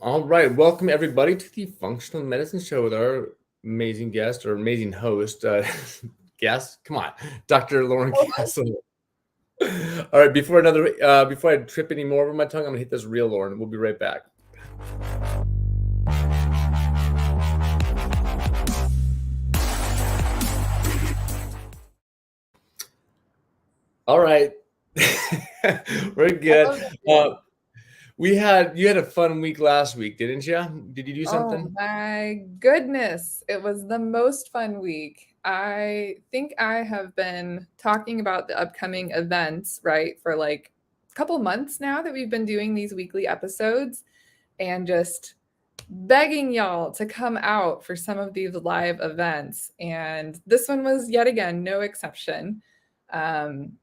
All right, welcome everybody to the Functional Medicine Show with our amazing guest or amazing host, guest. Come on, Dr. Lauren Castle. All right, before I trip any more over my tongue, I'm gonna hit this real Lauren. We'll be right back. All right, we're good. You had a fun week last week, didn't you? Did you do Oh something? my goodness. It was the most fun week. I think I have been talking about the upcoming events, right, for like a couple months now that we've been doing these weekly episodes and just begging y'all to come out for some of these live events. And this one was yet again no exception.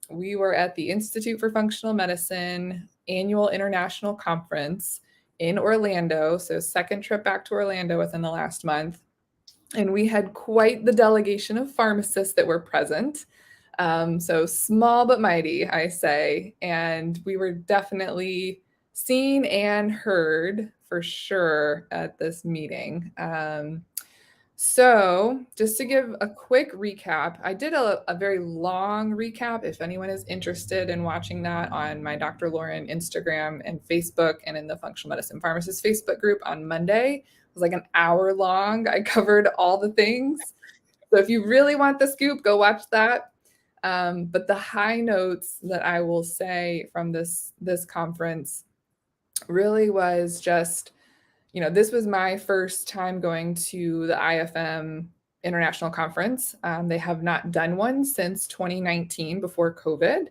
We were at the Institute for Functional Medicine annual international conference in Orlando. So, second trip back to Orlando within the last month. And we had quite the delegation of pharmacists that were present. So, small but mighty, I say. And we were definitely seen and heard for sure at this meeting. So, just to give a quick recap, I did a very long recap. If anyone is interested in watching that on my Dr. Lauren Instagram and Facebook and in the Functional Medicine Pharmacist Facebook group on Monday, it was like an hour long. I covered all the things. So, if you really want the scoop, go watch that. But the high notes that I will say from this conference really was just, this was my first time going to the IFM International Conference. They have not done one since 2019 before COVID.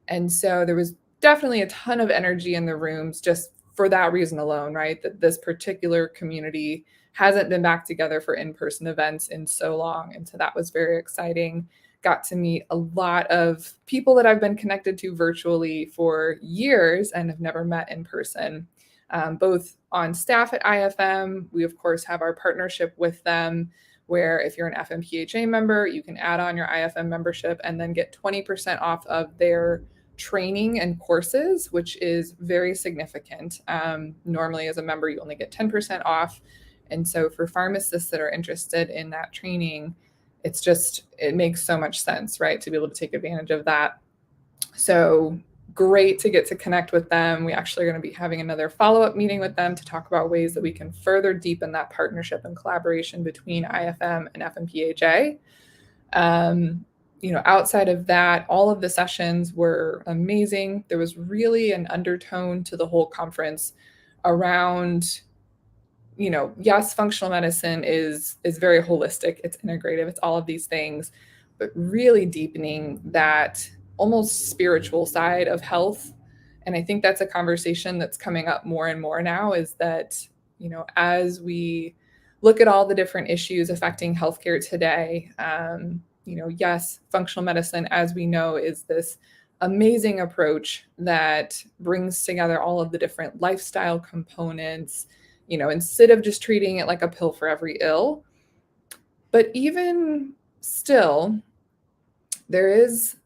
And so there was definitely a ton of energy in the rooms just for that reason alone, right? That this particular community hasn't been back together for in-person events in so long. And so that was very exciting. Got to meet a lot of people that I've been connected to virtually for years and have never met in person. Both on staff at IFM. We, of course, have our partnership with them where if you're an FMPHA member, you can add on your IFM membership and then get 20% off of their training and courses, which is very significant. Normally, as a member, you only get 10% off. And so for pharmacists that are interested in that training, it makes so much sense, right, to be able to take advantage of that. So great to get to connect with them. We actually are going to be having another follow-up meeting with them to talk about ways that we can further deepen that partnership and collaboration between IFM and FMPHA. Outside of that, all of the sessions were amazing. There was really an undertone to the whole conference around, yes, functional medicine is very holistic, it's integrative, it's all of these things, but really deepening that almost spiritual side of health. And I think that's a conversation that's coming up more and more now is that, as we look at all the different issues affecting healthcare today, yes, functional medicine, as we know, is this amazing approach that brings together all of the different lifestyle components, instead of just treating it like a pill for every ill. But even still, there is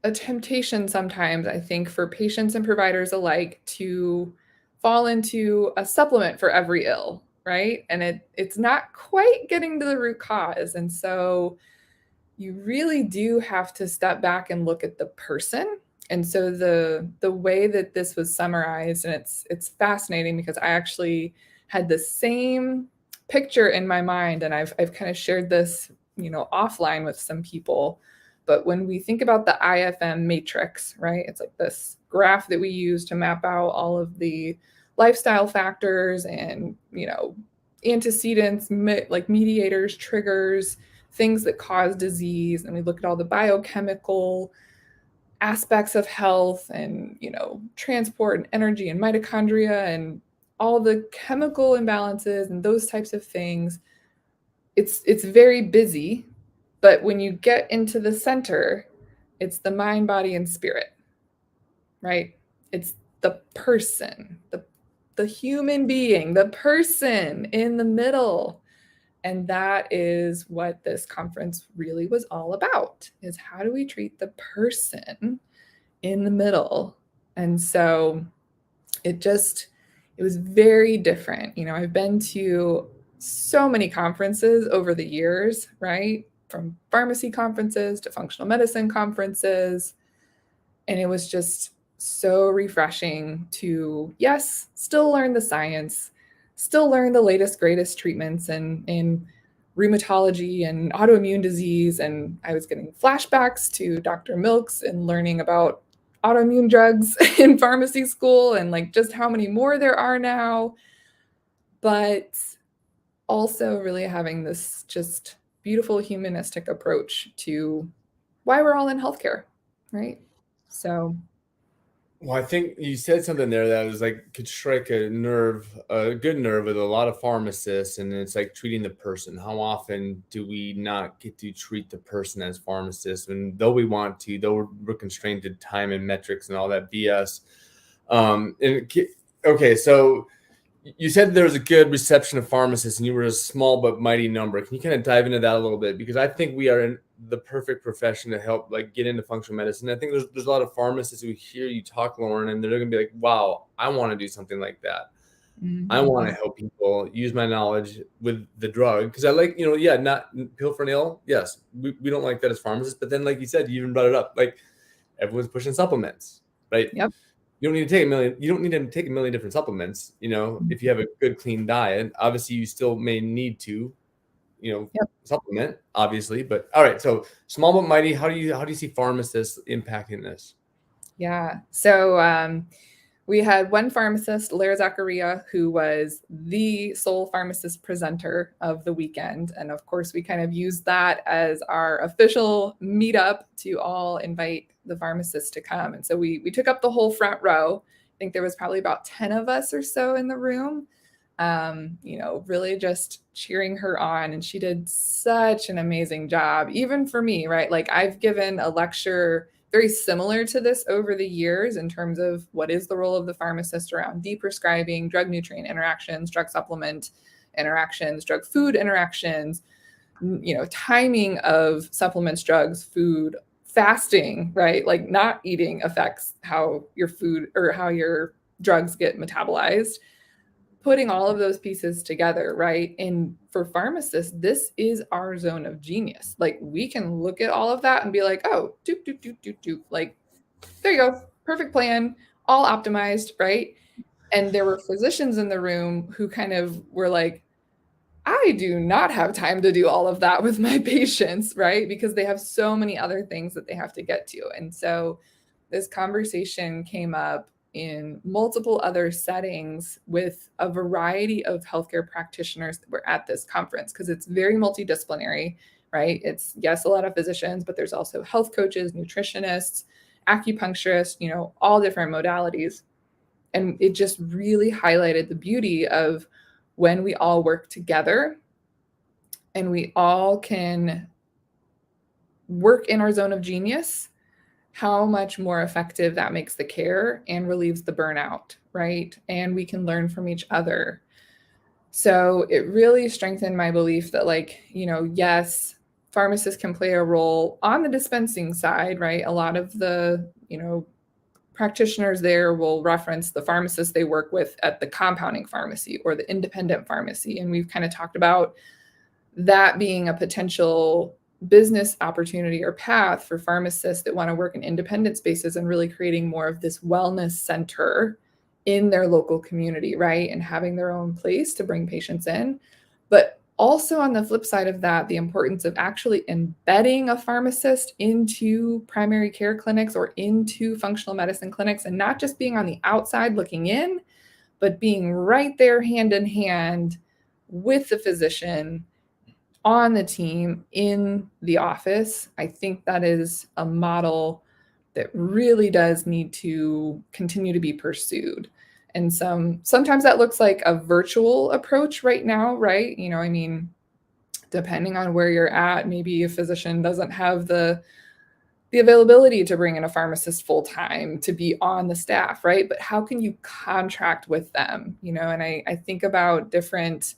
a temptation sometimes, I think, for patients and providers alike to fall into a supplement for every ill, right? And it's not quite getting to the root cause. And so you really do have to step back and look at the person. And so the way that this was summarized, and it's fascinating because I actually had the same picture in my mind, and I've kind of shared this, offline with some people. But when we think about the IFM matrix, right, it's like this graph that we use to map out all of the lifestyle factors and, antecedents, like mediators, triggers, things that cause disease. And we look at all the biochemical aspects of health and, transport and energy and mitochondria and all the chemical imbalances and those types of things. It's very busy. But when you get into the center, it's the mind, body, and spirit, right? It's the person, the human being, the person in the middle. And that is what this conference really was all about, is how do we treat the person in the middle? And so it just, it was very different. I've been to so many conferences over the years, right? From pharmacy conferences to functional medicine conferences. And it was just so refreshing to, yes, still learn the science, still learn the latest, greatest treatments in rheumatology and autoimmune disease. And I was getting flashbacks to Dr. Milks and learning about autoimmune drugs in pharmacy school and like just how many more there are now. But also really having this just beautiful humanistic approach to why we're all in healthcare, right? So Well, I think you said something there that was like could strike a nerve, a good nerve with a lot of pharmacists, and it's like treating the person. How often do we not get to treat the person as pharmacists? And though we want to, though we're constrained to time and metrics and all that BS. Okay, so you said there was a good reception of pharmacists and you were a small but mighty number. Can you kind of dive into that a little bit? Because I think we are in the perfect profession to help like get into functional medicine. I think there's a lot of pharmacists who hear you talk, Lauren, and they're going to be like, wow, I want to do something like that. I want to help people use my knowledge with the drug. Because I like, yeah, not pill for an ill. Yes, we don't like that as pharmacists. But then, like you said, you even brought it up. Like everyone's pushing supplements, right? yep. You don't need to take a million. You don't need to take a million different supplements. If you have a good, clean diet, obviously you still may need to, Yep. supplement, obviously. But all right, so small but mighty. How do you see pharmacists impacting this? Yeah. So we had one pharmacist, Lara Zachariah, who was the sole pharmacist presenter of the weekend. And of course, we kind of used that as our official meetup to all invite the pharmacists to come. And so we took up the whole front row. I think there was probably about 10 of us or so in the room, really just cheering her on. And she did such an amazing job, even for me, right? Like I've given a lecture very similar to this over the years in terms of what is the role of the pharmacist around deprescribing, drug nutrient interactions, drug supplement interactions, drug food interactions, timing of supplements, drugs, food, fasting, right? Like not eating affects how your food or how your drugs get metabolized, putting all of those pieces together, right? And for pharmacists, this is our zone of genius. Like we can look at all of that and be like, oh, doop, doop, doop, doop, doop. Like, there you go. Perfect plan, all optimized, right? And there were physicians in the room who kind of were like, I do not have time to do all of that with my patients, right? Because they have so many other things that they have to get to. And so this conversation came up in multiple other settings with a variety of healthcare practitioners that were at this conference because it's very multidisciplinary, right? It's, yes, a lot of physicians, but there's also health coaches, nutritionists, acupuncturists, all different modalities. And it just really highlighted the beauty of when we all work together and we all can work in our zone of genius, how much more effective that makes the care and relieves the burnout, right? And we can learn from each other. So it really strengthened my belief that, yes, pharmacists can play a role on the dispensing side, right? A lot of the, practitioners there will reference the pharmacists they work with at the compounding pharmacy or the independent pharmacy. And we've kind of talked about that being a potential business opportunity or path for pharmacists that want to work in independent spaces and really creating more of this wellness center in their local community, right? And having their own place to bring patients in. But also on the flip side of that, the importance of actually embedding a pharmacist into primary care clinics or into functional medicine clinics and not just being on the outside looking in, but being right there hand in hand with the physician on the team in the office. I think that is a model that really does need to continue to be pursued. And sometimes that looks like a virtual approach right now, right? Depending on where you're at, maybe a physician doesn't have the availability to bring in a pharmacist full time to be on the staff, right? But how can you contract with them? And I think about different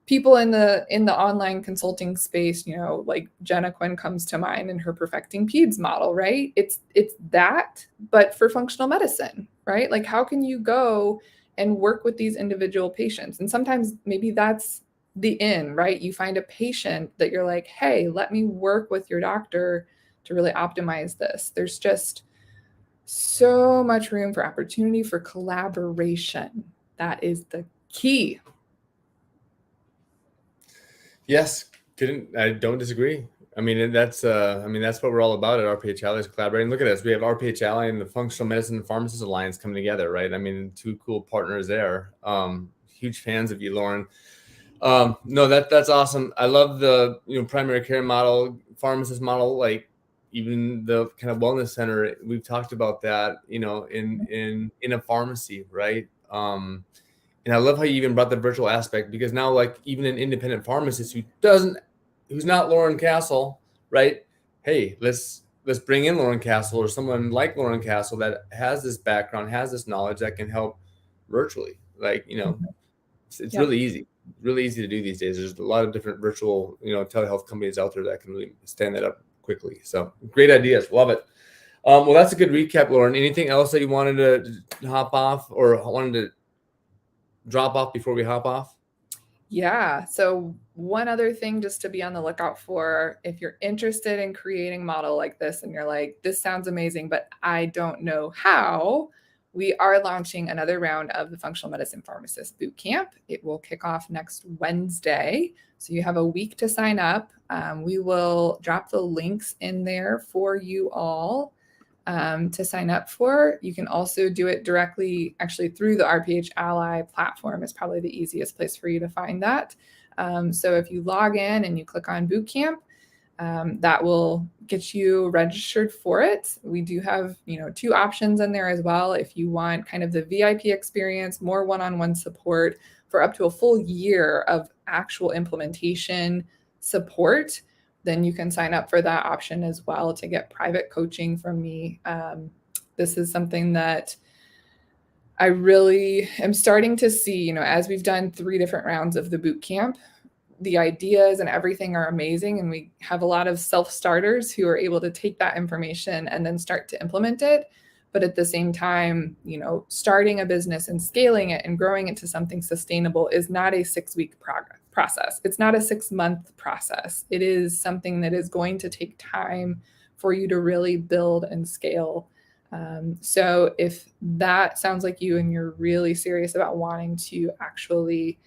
people in the online consulting space, like Jenna Quinn comes to mind in her Perfecting Peds model, right? It's that, but for functional medicine, right? Like how can you go and work with these individual patients. And sometimes maybe that's the in, right? You find a patient that you're like, hey, let me work with your doctor to really optimize this. There's just so much room for opportunity for collaboration. That is the key. Yes, I don't disagree. I mean, that's what we're all about at RPH Ally is collaborating. Look at us. We have RPH Ally and the Functional Medicine and Pharmacist Alliance coming together, right? I mean, two cool partners there. Huge fans of you, Lauren. No, that's awesome. I love the primary care model, pharmacist model, like even the kind of wellness center. We've talked about that, in a pharmacy, right? And I love how you even brought the virtual aspect, because now, like, even an independent pharmacist who's not Lauren Castle, right? Hey, let's bring in Lauren Castle or someone like Lauren Castle that has this background, has this knowledge that can help virtually. Like, it's Yep. really easy to do these days. There's a lot of different virtual, telehealth companies out there that can really stand that up quickly. So great ideas. Love it. Well, that's a good recap, Lauren. Anything else that you wanted to hop off or wanted to drop off before we hop off? Yeah. So, one other thing just to be on the lookout for, if you're interested in creating a model like this and you're like, this sounds amazing, but I don't know how, we are launching another round of the Functional Medicine Pharmacist Bootcamp. It will kick off next Wednesday. So, you have a week to sign up. We will drop the links in there for you all to sign up for. You can also do it directly, actually, through the RPH Ally platform is probably the easiest place for you to find that. So if you log in and you click on Bootcamp, that will get you registered for it. We do have, two options in there as well. If you want kind of the VIP experience, more one-on-one support for up to a full year of actual implementation support, then you can sign up for that option as well to get private coaching from me. This is something that I really am starting to see, as we've done 3 different rounds of the boot camp, the ideas and everything are amazing. And we have a lot of self-starters who are able to take that information and then start to implement it. But at the same time, starting a business and scaling it and growing it to something sustainable is not a 6-week process. It's not a 6-month process. It is something that is going to take time for you to really build and scale. So if that sounds like you and you're really serious about wanting to actually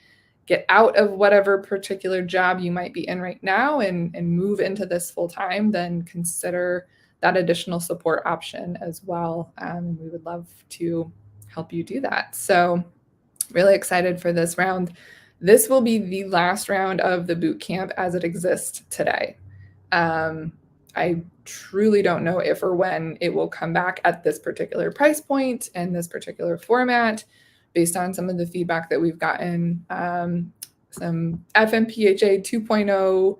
get out of whatever particular job you might be in right now and move into this full time, then consider that additional support option as well. We would love to help you do that. So really excited for this round. This will be the last round of the boot camp as it exists today. I truly don't know if or when it will come back at this particular price point and this particular format, based on some of the feedback that we've gotten, some FMPHA 2.0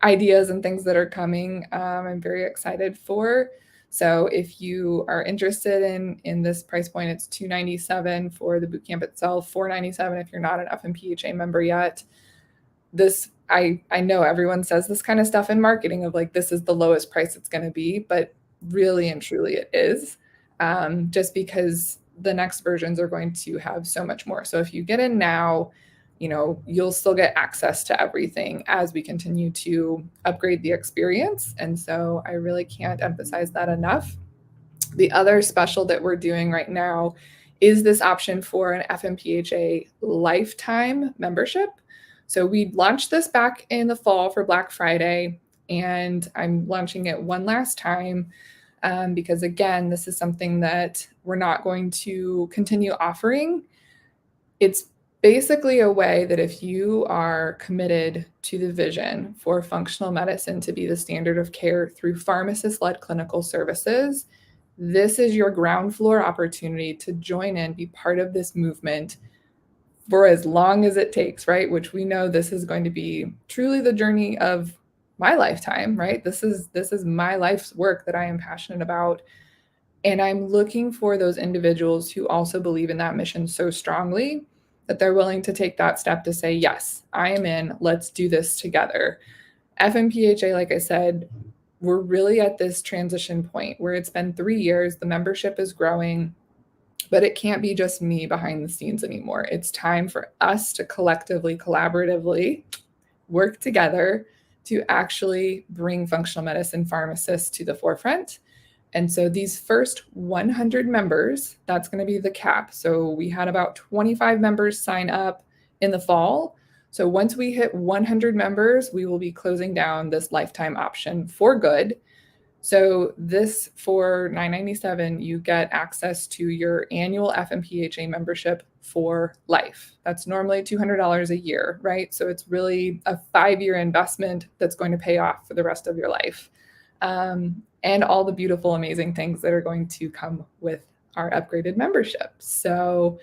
ideas and things that are coming. I'm very excited for. So if you are interested in this price point, it's $297 for the bootcamp itself, $497 if you're not an FMPHA member yet. This, I know everyone says this kind of stuff in marketing of like, this is the lowest price it's going to be, but really and truly it is, just because the next versions are going to have so much more. So if you get in now, you'll still get access to everything as we continue to upgrade the experience. And so I really can't emphasize that enough. The other special that we're doing right now is this option for an FMPHA lifetime membership. So we launched this back in the fall for Black Friday, and I'm launching it one last time. Because again, this is something that we're not going to continue offering. It's basically a way that if you are committed to the vision for functional medicine to be the standard of care through pharmacist-led clinical services, this is your ground floor opportunity to join in, be part of this movement for as long as it takes, right? Which we know this is going to be truly the journey of my lifetime, right? This is my life's work that I am passionate about. And I'm looking for those individuals who also believe in that mission so strongly that they're willing to take that step to say, yes, I am in, let's do this together. FMPHA, like I said, we're really at this transition point where it's been 3 years, the membership is growing. But it can't be just me behind the scenes anymore. It's time for us to collectively, collaboratively work together to actually bring functional medicine pharmacists to the forefront. And so these first 100 members, that's going to be the cap. So we had about 25 members sign up in the fall. So once we hit 100 members, we will be closing down this lifetime option for good. So this for $997, you get access to your annual FMPHA membership for life. That's normally $200 a year, right? So it's really a 5-year investment that's going to pay off for the rest of your life. And all the beautiful, amazing things that are going to come with our upgraded membership. So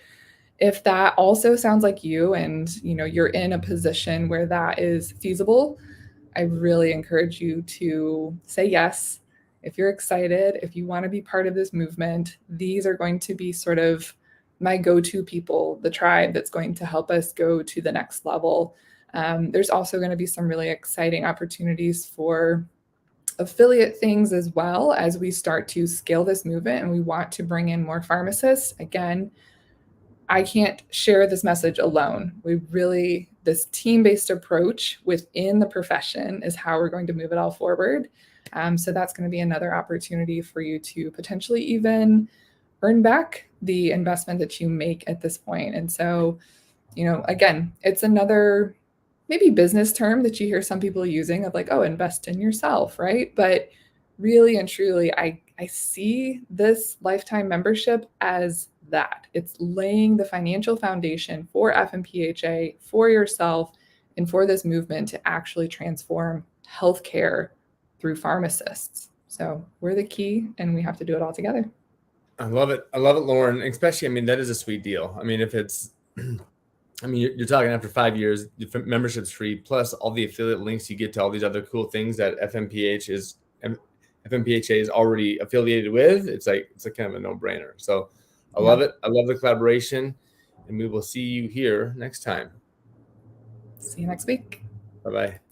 if that also sounds like you and you're in a position where that is feasible, I really encourage you to say yes. If you're excited, if you want to be part of this movement, these are going to be sort of my go-to people, the tribe that's going to help us go to the next level. There's also going to be some really exciting opportunities for affiliate things as well as we start to scale this movement and we want to bring in more pharmacists. Again, I can't share this message alone. This team-based approach within the profession is how we're going to move it all forward. So that's going to be another opportunity for you to potentially even earn back the investment that you make at this point. And so, again, it's another maybe business term that you hear some people using of like, oh, invest in yourself, right? But really and truly, I see this lifetime membership as that. It's laying the financial foundation for FMPHA, for yourself, and for this movement to actually transform healthcare through pharmacists. So we're the key, and we have to do it all together. I love it. I love it, Lauren. Especially, that is a sweet deal. If it's, you're talking after 5 years, the membership's free, plus all the affiliate links you get to all these other cool things that FMPHA is already affiliated with. It's like kind of a no-brainer. So I love it. I love the collaboration, and we will see you here next time. See you next week. Bye-bye.